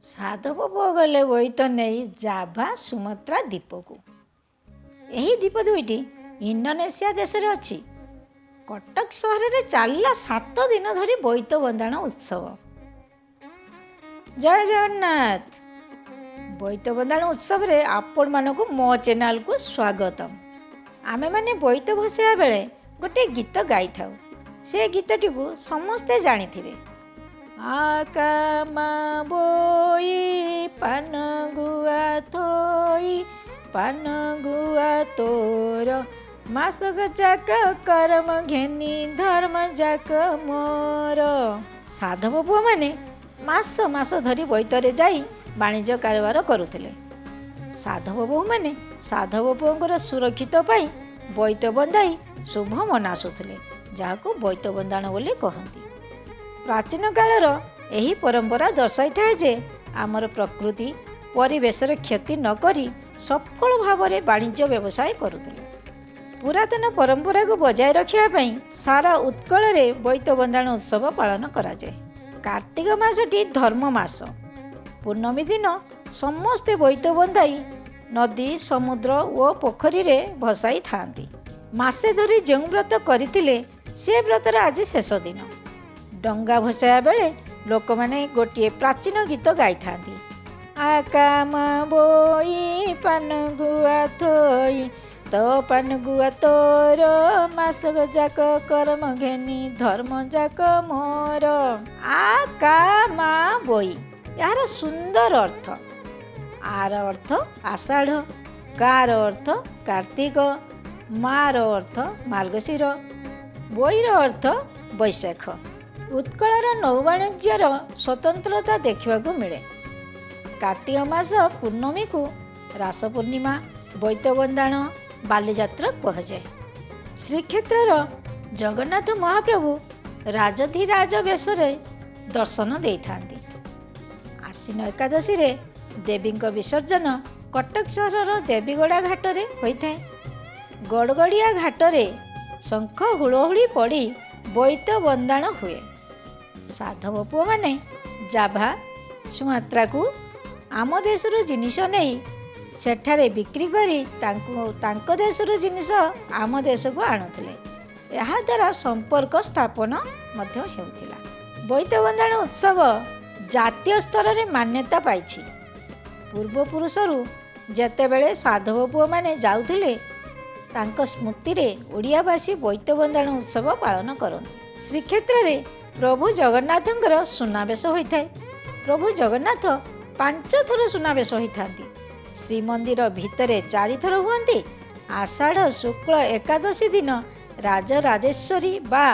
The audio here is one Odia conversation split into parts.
ସାଧବ ପୁଅ ଗଲେ ବୋଇତ ନେଇ ଜାଭା ସୁମାତ୍ରା ଦ୍ୱୀପକୁ। ଏହି ଦ୍ୱୀପ ଦୁଇଟି ଇଣ୍ଡୋନେସିଆ ଦେଶରେ ଅଛି। କଟକ ସହରରେ ଚାଲିଲା 7 ଦିନ ଧରି ବୋଇତ ବନ୍ଦାଣ ଉତ୍ସବ। ଜୟ ଜଗନ୍ନାଥ। ବୋଇତ ବନ୍ଦାଣ ଉତ୍ସବରେ ଆପଣମାନଙ୍କୁ ମୋ ଚ୍ୟାନେଲକୁ ସ୍ୱାଗତମ। ଆମେମାନେ ବୋଇତ ଭସାଇବା ବେଳେ ଗୋଟିଏ ଗୀତ ଗାଇଥାଉ। ସେ ଗୀତଟିକୁ ସମସ୍ତେ ଜାଣିଥିବେ। ଆକାମା ବୋଇ ପାନ ଗୁଆ ଥୋଇ ପାନ ଗୁଆ ତୋର ମାସକ ଯାକ କରମ ଘେନି ଧର୍ମ ଯାକ ମୋର। ସାଧବ ପୁଅମାନେ ମାସ ମାସ ଧରି ବୋଇତରେ ଯାଇ ବାଣିଜ୍ୟ କାରବାର କରୁଥିଲେ। ସାଧବ ବୋହୂମାନେ ସାଧବ ପୁଅଙ୍କର ସୁରକ୍ଷିତ ପାଇଁ ବୋଇତ ବନ୍ଦାଇ ଶୁଭ ମନାସୁଥିଲେ, ଯାହାକୁ ବୋଇତ ବନ୍ଦାଣ ବୋଲି କହନ୍ତି। ପ୍ରାଚୀନ କାଳର ଏହି ପରମ୍ପରା ଦର୍ଶାଇଥାଏ ଯେ ଆମର ପ୍ରକୃତି ପରିବେଶର କ୍ଷତି ନ କରି ସଫଳ ଭାବରେ ବାଣିଜ୍ୟ ବ୍ୟବସାୟ କରୁଥିଲେ। ପୁରାତନ ପରମ୍ପରାକୁ ବଜାୟ ରଖିବା ପାଇଁ ସାରା ଉତ୍କଳରେ ବୋଇତ ବନ୍ଦାଣ ଉତ୍ସବ ପାଳନ କରାଯାଏ। କାର୍ତ୍ତିକ ମାସଟି ଧର୍ମ ମାସ। ପୂର୍ଣ୍ଣମୀ ଦିନ ସମସ୍ତେ ବୋଇତ ବନ୍ଦାଇ ନଦୀ, ସମୁଦ୍ର ଓ ପୋଖରୀରେ ଭସାଇଥାନ୍ତି। ମାସେ ଧରି ଯେଉଁ ବ୍ରତ କରିଥିଲେ ସେ ବ୍ରତର ଆଜି ଶେଷ ଦିନ। ଡଙ୍ଗା ଭସାଇବା ବେଳେ ଲୋକମାନେ ଗୋଟିଏ ପ୍ରାଚୀନ ଗୀତ ଗାଇଥାନ୍ତି। ଆକାମା ବୋଇ ପାନ ଗୁଆ ଥୋଇ ତୋ ପାନ ଗୁଆ ତୋର ମାସକ ଯାକ କରମ ଘେନି ଧର୍ମ ଯାକ ମୋର। ଆକାମା ବୋଇ, ଏହାର ସୁନ୍ଦର ଅର୍ଥ। ଆର ଅର୍ଥ ଆଷାଢ଼, କାର ଅର୍ଥ କାର୍ତ୍ତିକ, ମାର ଅର୍ଥ ମାର୍ଗଶିର, ବୋଇର ଅର୍ଥ ବୈଶାଖ। ଉତ୍କଳର ନୌବାଣିଜ୍ୟର ସ୍ୱତନ୍ତ୍ରତା ଦେଖିବାକୁ ମିଳେ। କାର୍ତ୍ତିକ ମାସ ପୂର୍ଣ୍ଣମୀକୁ ରାସ ପୂର୍ଣ୍ଣିମା, ବୋଇତ ବନ୍ଦାଣ, ବାଲିଯାତ୍ରା କୁହାଯାଏ। ଶ୍ରୀକ୍ଷେତ୍ରର ଜଗନ୍ନାଥ ମହାପ୍ରଭୁ ରାଜଧିରାଜ ବେଶରେ ଦର୍ଶନ ଦେଇଥାନ୍ତି। ଆଶ୍ୱିନ ଏକାଦଶୀରେ ଦେବୀଙ୍କ ବିସର୍ଜନ କଟକ ସହରର ଦେବୀଗଡ଼ା ଘାଟରେ ହୋଇଥାଏ। ଗଡ଼ଗଡ଼ିଆ ଘାଟରେ ଶଙ୍ଖ ହୁଳହୁଳି ପଡ଼ି ବୋଇତ ବନ୍ଦାଣ ହୁଏ। ସାଧବ ପୁଅମାନେ ଜାଭା ସୁମାତ୍ରାକୁ ଆମ ଦେଶରୁ ଜିନିଷ ନେଇ ସେଠାରେ ବିକ୍ରି କରି ତାଙ୍କ ଦେଶରୁ ଜିନିଷ ଆମ ଦେଶକୁ ଆଣୁଥିଲେ। ଏହାଦ୍ୱାରା ସମ୍ପର୍କ ସ୍ଥାପନ ମଧ୍ୟ ହେଉଥିଲା। ବୋଇତ ବନ୍ଦାଣ ଉତ୍ସବ ଜାତୀୟ ସ୍ତରରେ ମାନ୍ୟତା ପାଇଛି। ପୂର୍ବପୁରୁଷରୁ ଯେତେବେଳେ ସାଧବ ପୁଅମାନେ ଯାଉଥିଲେ, ତାଙ୍କ ସ୍ମୃତିରେ ଓଡ଼ିଆବାସୀ ବୋଇତ ବନ୍ଦାଣ ଉତ୍ସବ ପାଳନ କରନ୍ତି। ଶ୍ରୀକ୍ଷେତ୍ରରେ ପ୍ରଭୁ ଜଗନ୍ନାଥଙ୍କର ସୁନାବେଶ ହୋଇଥାଏ। ପ୍ରଭୁ ଜଗନ୍ନାଥ 5 ଥର ସୁନାବେଶ ହୋଇଥାନ୍ତି। ଶ୍ରୀମନ୍ଦିର ଭିତରେ 4 ଥର ହୁଅନ୍ତି। ଆଷାଢ଼ ଶୁକ୍ଳ ଏକାଦଶୀ ଦିନ ରାଜରାଜେଶ୍ୱରୀ ବା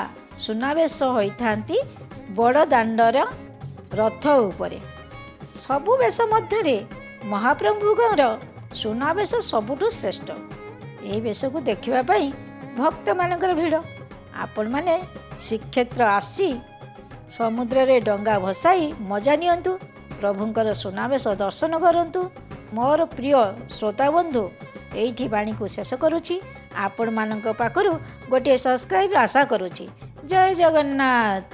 ସୁନାବେଶ ହୋଇଥାନ୍ତି ବଡ଼ ଦାଣ୍ଡର ରଥ ଉପରେ। ସବୁ ବେଶ ମଧ୍ୟରେ ମହାପ୍ରଭୁଙ୍କର ସୁନାବେଶ ସବୁଠୁ ଶ୍ରେଷ୍ଠ। ଏହି ବେଶକୁ ଦେଖିବା ପାଇଁ ଭକ୍ତମାନଙ୍କର ଭିଡ଼। ଆପଣମାନେ ଶ୍ରୀକ୍ଷେତ୍ର ଆସି ସମୁଦ୍ରରେ ଡଙ୍ଗା ଭସାଇ ମଜା ନିଅନ୍ତୁ, ପ୍ରଭୁଙ୍କର ସୁନାବେଶ ଦର୍ଶନ କରନ୍ତୁ। ମୋର ପ୍ରିୟ ଶ୍ରୋତାବନ୍ଧୁ, ଏଇଠି ବାଣୀକୁ ଶେଷ କରୁଛି। ଆପଣମାନଙ୍କ ପାଖରୁ ଗୋଟିଏ ସବସ୍କ୍ରାଇବ୍ ଆଶା କରୁଛି। ଜୟ ଜଗନ୍ନାଥ।